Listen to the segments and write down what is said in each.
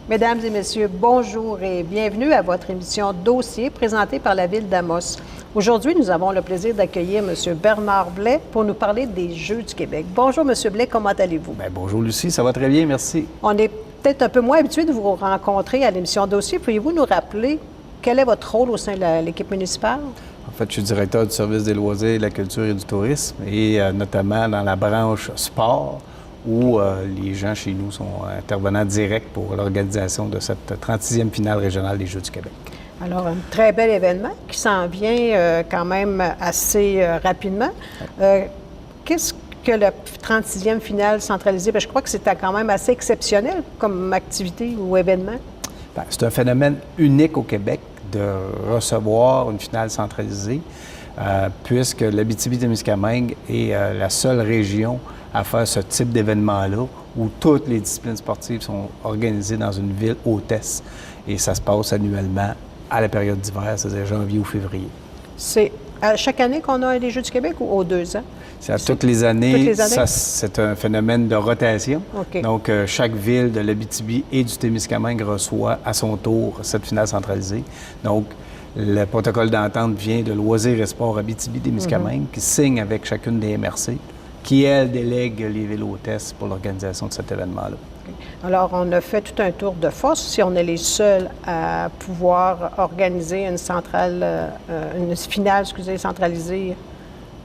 Mesdames et messieurs, bonjour et bienvenue à votre émission Dossier présentée par la Ville d'Amos. Aujourd'hui, nous avons le plaisir d'accueillir M. Bernard Blais pour nous parler des Jeux du Québec. Bonjour, M. Blais, comment allez-vous? Bien, bonjour Lucie, ça va très bien, merci. On est peut-être un peu moins habitué de vous rencontrer à l'émission Dossier. Pourriez-vous nous rappeler quel est votre rôle au sein de l'équipe municipale? En fait, je suis directeur du service des loisirs, de la culture et du tourisme, et notamment dans la branche sport, où les gens chez nous sont intervenants directs pour l'organisation de cette 36e finale régionale des Jeux du Québec. Alors, un très bel événement qui s'en vient quand même assez rapidement. Qu'est-ce que la 36e finale centralisée? Bien, je crois que c'était quand même assez exceptionnel comme activité ou événement. Bien, c'est un phénomène unique au Québec de recevoir une finale centralisée, puisque l'Abitibi-Témiscamingue est la seule région à faire ce type d'événement-là, où toutes les disciplines sportives sont organisées dans une ville hôtesse. Et ça se passe annuellement à la période d'hiver, c'est-à-dire janvier ou février. C'est à chaque année qu'on a les Jeux du Québec ou aux 2 ans? C'est à toutes les années. Toutes les années? Ça, c'est un phénomène de rotation. OK. Donc, chaque ville de l'Abitibi et du Témiscamingue reçoit à son tour cette finale centralisée. Donc, le protocole d'entente vient de Loisirs et Sports Abitibi-Témiscamingue, qui signe avec chacune des MRC, qui, elle, délègue les villes hôtesses pour l'organisation de cet événement-là. Okay. Alors, on a fait tout un tour de force. Si on est les seuls à pouvoir organiser une finale, centralisée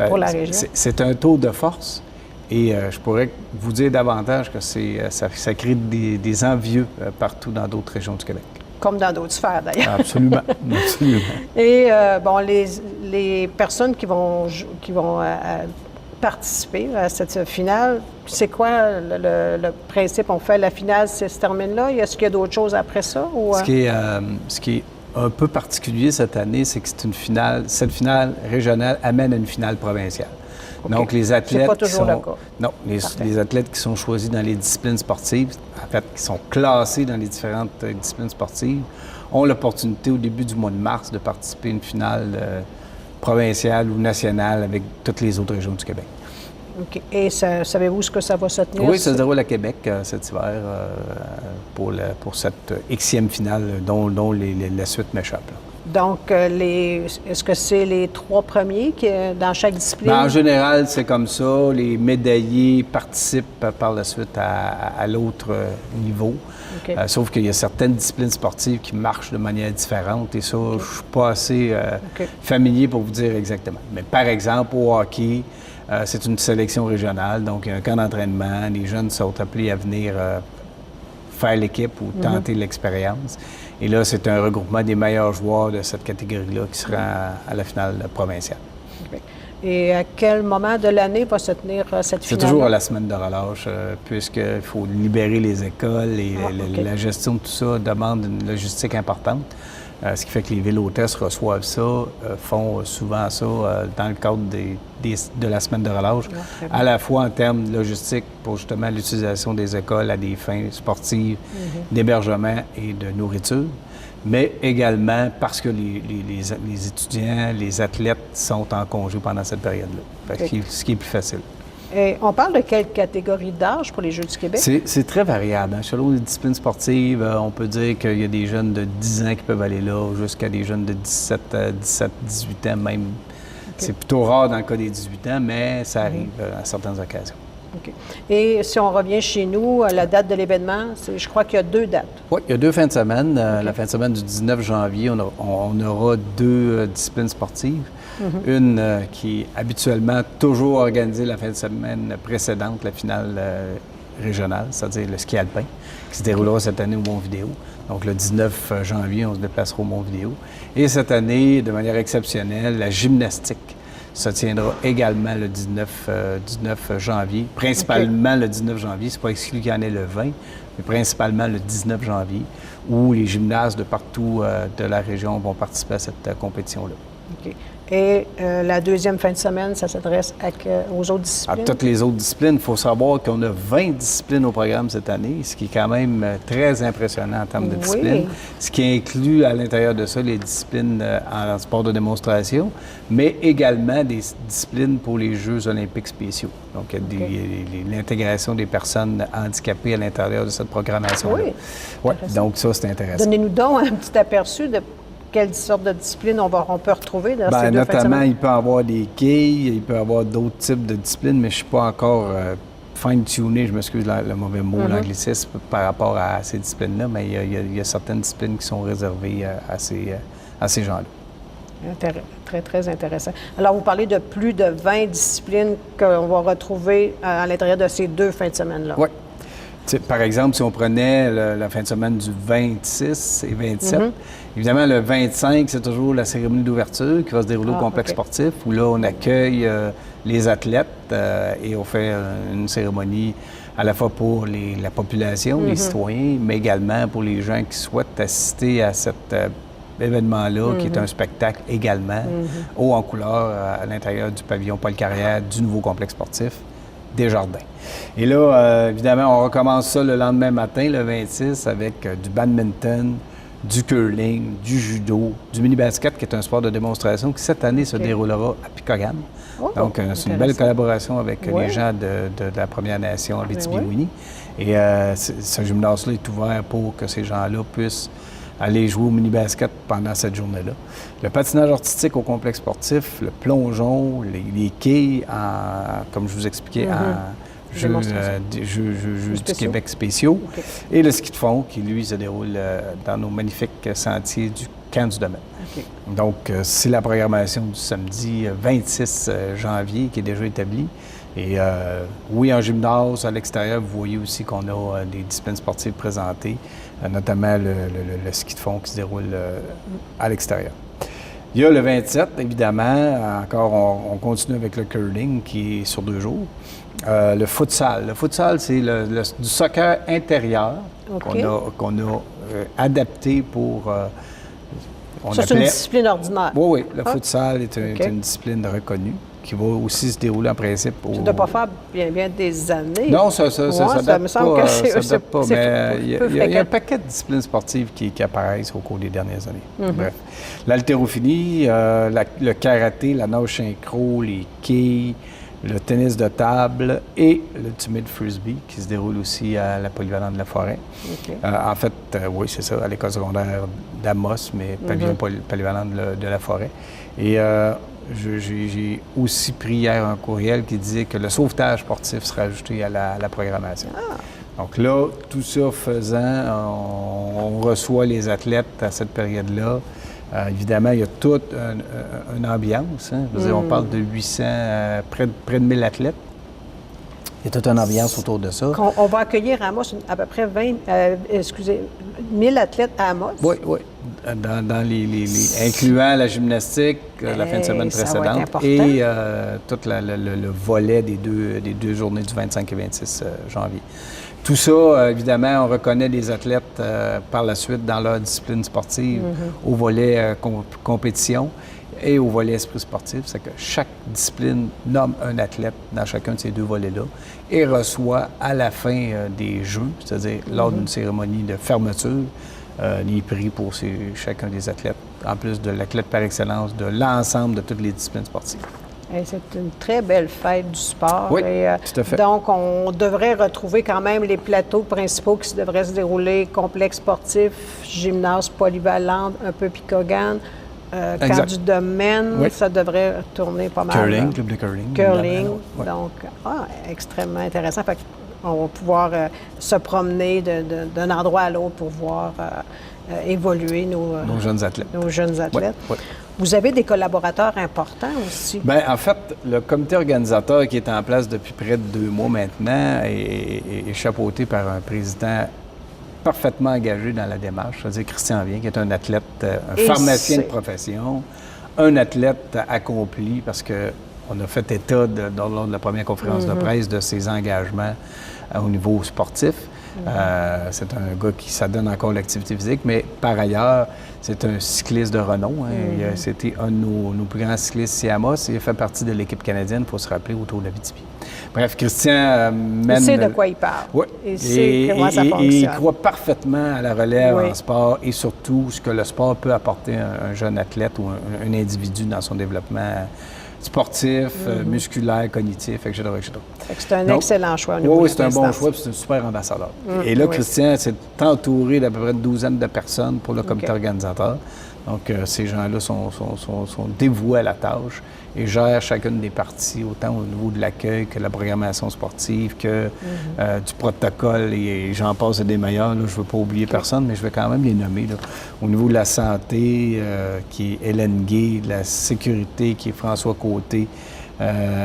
pour la région. C'est un tour de force et je pourrais vous dire davantage que ça crée des envieux partout dans d'autres régions du Québec. Comme dans d'autres sphères, d'ailleurs. Absolument, absolument. Et, bon, les personnes qui vont participer à cette finale, c'est quoi le principe? On fait la finale, ça se termine là? Est-ce qu'il y a d'autres choses après ça? Ou... Ce qui est un peu particulier cette année, c'est que cette finale régionale amène à une finale provinciale. Okay. Donc, les athlètes. C'est pas toujours le cas. Non, les athlètes qui sont choisis dans les disciplines sportives, en fait, qui sont classés dans les différentes disciplines sportives, ont l'opportunité au début du mois de mars de participer à une finale provinciale ou nationale avec toutes les autres régions du Québec. OK. Et savez-vous ce que ça va se tenir? Oui, ça se déroule à Québec cet hiver pour cette Xème finale dont la suite m'échappe. Donc, est-ce que c'est les 3 premiers dans chaque discipline? Bien, en général, c'est comme ça. Les médaillés participent par la suite à l'autre niveau. Okay. Sauf qu'il y a certaines disciplines sportives qui marchent de manière différente et ça, okay. Je ne suis pas assez familier pour vous dire exactement. Mais par exemple, au hockey, c'est une sélection régionale, donc il y a un camp d'entraînement. Les jeunes sont appelés à venir faire l'équipe ou tenter l'expérience. Et là, c'est un regroupement des meilleurs joueurs de cette catégorie-là qui sera à la finale provinciale. Okay. Et à quel moment de l'année va se tenir cette finale? C'est toujours à la semaine de relâche, puisqu'il faut libérer les écoles et la gestion de tout ça demande une logistique importante. Ce qui fait que les villes hôtesses reçoivent ça, font souvent ça dans le cadre de la semaine de relâche, à la fois en termes de logistique pour justement l'utilisation des écoles à des fins sportives, d'hébergement et de nourriture, mais également parce que les étudiants, les athlètes sont en congé pendant cette période-là, ce qui est plus facile. Et on parle de quelle catégorie d'âge pour les Jeux du Québec? C'est très variable. Hein? Selon les disciplines sportives, on peut dire qu'il y a des jeunes de 10 ans qui peuvent aller là, jusqu'à des jeunes de 17, 18 ans même. Okay. C'est plutôt rare dans le cas des 18 ans, mais ça arrive à certaines occasions. OK. Et si on revient chez nous, la date de l'événement, je crois qu'il y a 2 dates. Oui, il y a 2 fins de semaine. La fin de semaine du 19 janvier, on aura 2 disciplines sportives. Une qui est habituellement toujours organisée la fin de semaine précédente, la finale régionale, c'est-à-dire le ski alpin, qui se déroulera cette année au Mont-Vidéo. Donc, le 19 janvier, on se déplacera au Mont-Vidéo. Et cette année, de manière exceptionnelle, la gymnastique se tiendra également le 19 janvier, principalement le 19 janvier. C'est pas exclu qu'il y en ait le 20, mais principalement le 19 janvier, où les gymnases de partout de la région vont participer à cette compétition-là. OK. Et la deuxième fin de semaine, ça s'adresse aux autres disciplines? À toutes les autres disciplines. Il faut savoir qu'on a 20 disciplines au programme cette année, ce qui est quand même très impressionnant en termes de disciplines. Ce qui inclut à l'intérieur de ça les disciplines en sport de démonstration, mais également des disciplines pour les Jeux olympiques spéciaux. Donc, il y a l'intégration des personnes handicapées à l'intérieur de cette programmation-là. Oui. Ouais, donc ça, c'est intéressant. Donnez-nous donc un petit aperçu de quelle sorte de discipline on peut retrouver dans ces deux fins de notamment, semaine? il peut y avoir des quilles, il peut y avoir d'autres types de disciplines, mais je ne suis pas encore fine-tuné, je m'excuse le mauvais mot, l'anglicisme, par rapport à ces disciplines-là, mais il y a certaines disciplines qui sont réservées à ces gens-là. Très, très intéressant. Alors, vous parlez de plus de 20 disciplines qu'on va retrouver à l'intérieur de ces deux fins de semaine-là. Oui. Par exemple, si on prenait la fin de semaine du 26 et 27, évidemment, le 25, c'est toujours la cérémonie d'ouverture qui va se dérouler au complexe sportif, où là, on accueille les athlètes et on fait une cérémonie à la fois pour la population, les citoyens, mais également pour les gens qui souhaitent assister à cet événement-là, qui est un spectacle également, haut en couleur à l'intérieur du pavillon Paul-Carrière du nouveau complexe sportif Desjardins. Et là, évidemment, on recommence ça le lendemain matin, le 26, avec du badminton, du curling, du judo, du mini-basket, qui est un sport de démonstration qui, cette année, se déroulera à Picogan. Donc, c'est une belle collaboration avec les gens de la Première Nation Abitibi-Témiscamingue. Et ce gymnase-là est ouvert pour que ces gens-là puissent aller jouer au mini-basket pendant cette journée-là. Le patinage artistique au complexe sportif, le plongeon, les quilles, comme je vous expliquais, en Jeux du Québec spéciaux, et le ski de fond qui, lui, se déroule dans nos magnifiques sentiers du Camp du Domaine. Donc, c'est la programmation du samedi 26 janvier qui est déjà établie. Et oui, en gymnase, à l'extérieur, vous voyez aussi qu'on a des disciplines sportives présentées, notamment le ski de fond qui se déroule à l'extérieur. Il y a le 27, évidemment, encore on continue avec le curling qui est sur 2 jours. Le futsal. Le futsal, c'est du soccer intérieur qu'on a adapté pour... ça, c'est une discipline ordinaire? Oui, le futsal est une discipline reconnue qui va aussi se dérouler en principe. Ça ne doit pas faire bien des années. Non, ça date me semble que c'est pas, mais il y a un paquet de disciplines sportives qui apparaissent au cours des dernières années. Bref. L'haltérophilie, le karaté, la nage synchro, les quilles, le tennis de table et l'ultimate frisbee qui se déroule aussi à la polyvalente de la Forêt. En fait, oui, c'est ça, à l'école secondaire d'Amos, mais pavillon polyvalente de la Forêt. Et j'ai aussi pris hier un courriel qui disait que le sauvetage sportif sera ajouté à la programmation. Donc là, tout ça faisant, on reçoit les athlètes à cette période-là. Évidemment, il y a toute une ambiance. Hein. Je veux dire, on parle de 800, près de 1000 athlètes. Il y a toute une ambiance autour de ça. On va accueillir à Amos à peu près 1000 athlètes à Amos. Oui. Incluant la gymnastique, la fin de semaine précédente, et tout le volet des deux journées du 25 et 26 janvier. Tout ça, évidemment, on reconnaît les athlètes par la suite dans leur discipline sportive, au volet compétition et au volet esprit sportif. C'est que chaque discipline nomme un athlète dans chacun de ces 2 volets-là et reçoit à la fin des Jeux, c'est-à-dire lors d'une cérémonie de fermeture, les prix pour chacun des athlètes, en plus de l'athlète par excellence de l'ensemble de toutes les disciplines sportives. C'est une très belle fête du sport. Oui, tout à fait. Donc, on devrait retrouver quand même les plateaux principaux qui devraient se dérouler, complexe sportif, gymnase polyvalente, un peu Picogan, Camp du Domaine, ça devrait tourner pas mal. Curling, club de curling. Curling, donc, extrêmement intéressant. Fait qu'on va pouvoir se promener d'un endroit à l'autre pour voir évoluer nos jeunes athlètes. Oui. Vous avez des collaborateurs importants aussi? Bien, en fait, le comité organisateur qui est en place depuis près de 2 mois maintenant est chapeauté par un président parfaitement engagé dans la démarche, c'est-à-dire Christian Vien, qui est un athlète, un pharmacien de profession, un athlète accompli parce qu'on a fait état lors de la première conférence de presse de ses engagements au niveau sportif. C'est un gars qui s'adonne encore à l'activité physique, mais par ailleurs, c'est un cycliste de renom. C'était un de nos plus grands cyclistes ici à Amos. Il fait partie de l'équipe canadienne, il faut se rappeler, autour de la Abitibi. Bref, Christian mène... Il sait de quoi il parle. Oui. Il sait comment ça fonctionne. Il croit parfaitement à la relève en sport et surtout ce que le sport peut apporter à un jeune athlète ou un individu dans son développement sportif, musculaire, cognitif, etc. C'est un excellent choix au niveau oui, c'est un bon choix, puis c'est un super ambassadeur. Et là, Christian s'est entouré d'à peu près une douzaine de personnes pour le comité organisateur. Donc, ces gens-là sont dévoués à la tâche et gèrent chacune des parties, autant au niveau de l'accueil que de la programmation sportive, que du protocole, et j'en passe des meilleurs. Là, je ne veux pas oublier personne, mais je vais quand même les nommer. Là. Au niveau de la santé, qui est Hélène Gay, de la sécurité, qui est François Côté,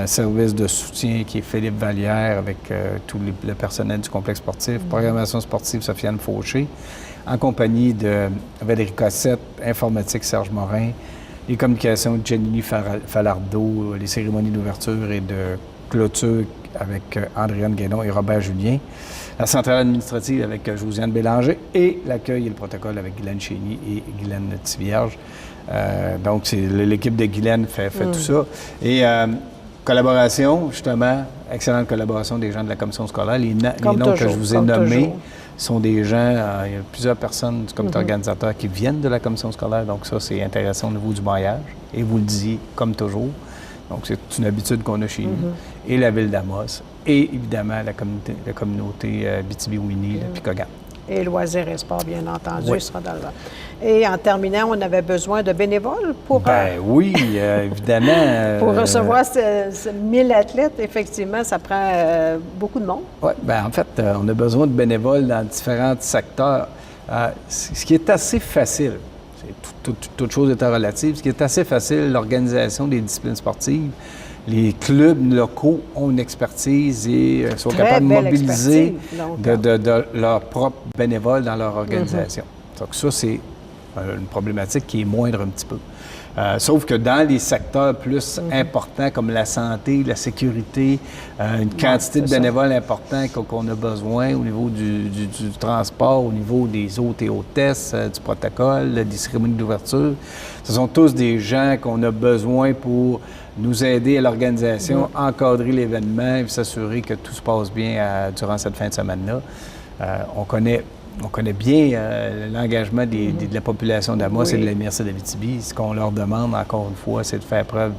service de soutien, qui est Philippe Vallière, avec tout le personnel du complexe sportif, programmation sportive, Sofiane Fauché, en compagnie de Valérie Cossette, informatique Serge Morin, les communications Jenny Falardeau, les cérémonies d'ouverture et de clôture avec Andréane Guénon et Robert Julien, la centrale administrative avec Josiane Bélanger et l'accueil et le protocole avec Guylaine Chénier et Guylaine Tivierge. Donc, c'est l'équipe de Guylaine fait tout ça. Et collaboration, justement, excellente collaboration des gens de la commission scolaire. Les noms que je vous ai nommés sont des gens, il y a plusieurs personnes du comité organisateur qui viennent de la commission scolaire, donc ça, c'est intéressant au niveau du maillage. Et vous le disiez, comme toujours, donc c'est une habitude qu'on a chez nous. Et la ville d'Amos, et évidemment la communauté Abitibi-Winnie, de Picogan. Et Loisirs et Sport, bien entendu, sera dans le... Et en terminant, on avait besoin de bénévoles pour... oui, évidemment. Pour recevoir ces 1000 athlètes, effectivement, ça prend beaucoup de monde. Oui, bien en fait, on a besoin de bénévoles dans différents secteurs. Ce qui est assez facile, toute chose étant relative, ce qui est assez facile, l'organisation des disciplines sportives. Les clubs locaux ont une expertise et sont capables de mobiliser de leurs propres bénévoles dans leur organisation. Donc ça, c'est une problématique qui est moindre un petit peu. Sauf que dans les secteurs plus importants comme la santé, la sécurité, une quantité de bénévoles importants qu'on a besoin au niveau du transport, au niveau des hôtes et hôtesses, du protocole, des cérémonies d'ouverture, ce sont tous des gens qu'on a besoin pour nous aider à l'organisation, encadrer l'événement et s'assurer que tout se passe bien durant cette fin de semaine-là. On connaît bien l'engagement de la population d'Amos et de la MRC d'Abitibi. Ce qu'on leur demande, encore une fois, c'est de faire preuve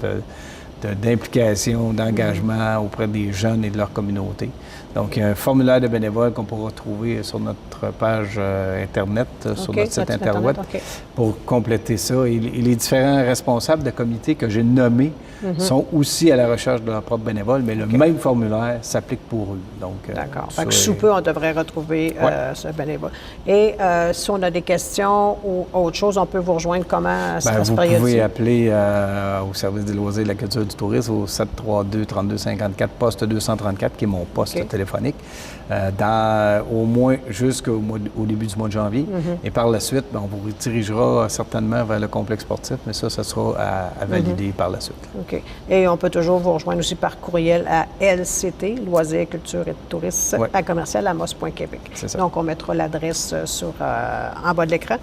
d'implication, d'engagement auprès des jeunes et de leur communauté. Donc, il y a un formulaire de bénévoles qu'on pourra trouver sur notre page Internet, sur notre site Internet, pour compléter ça. Et les différents responsables de comité que j'ai nommés sont aussi à la recherche de leurs propres bénévoles, mais le même formulaire s'applique pour eux. D'accord. Fait que sous peu, on devrait retrouver ce bénévole. Et si on a des questions ou autre chose, on peut vous rejoindre comment à cette période-ci? Vous pouvez appeler au service des loisirs et de la culture du tourisme au 732-3254, poste 234, qui est mon poste téléphonique, au moins jusqu'au début du mois de janvier. Et par la suite, on vous redirigera certainement vers le complexe sportif, mais ça sera à valider par la suite. OK. Et on peut toujours vous rejoindre aussi par courriel à LCT, Loisirs, Culture et Tourisme, à commercial-amos.québec. Donc, on mettra l'adresse en bas de l'écran.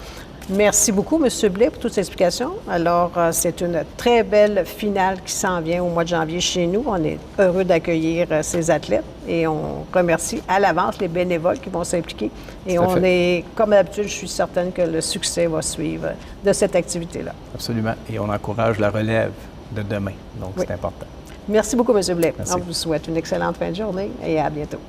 Merci beaucoup, M. Blais, pour toutes ces explications. Alors, c'est une très belle finale qui s'en vient au mois de janvier chez nous. On est heureux d'accueillir ces athlètes et on remercie à l'avance les bénévoles qui vont s'impliquer. Et on est, comme d'habitude, je suis certaine que le succès va suivre de cette activité-là. Absolument. Et on encourage la relève de demain. Donc, c'est important. Merci beaucoup, M. Blais. On vous souhaite une excellente fin de journée et à bientôt.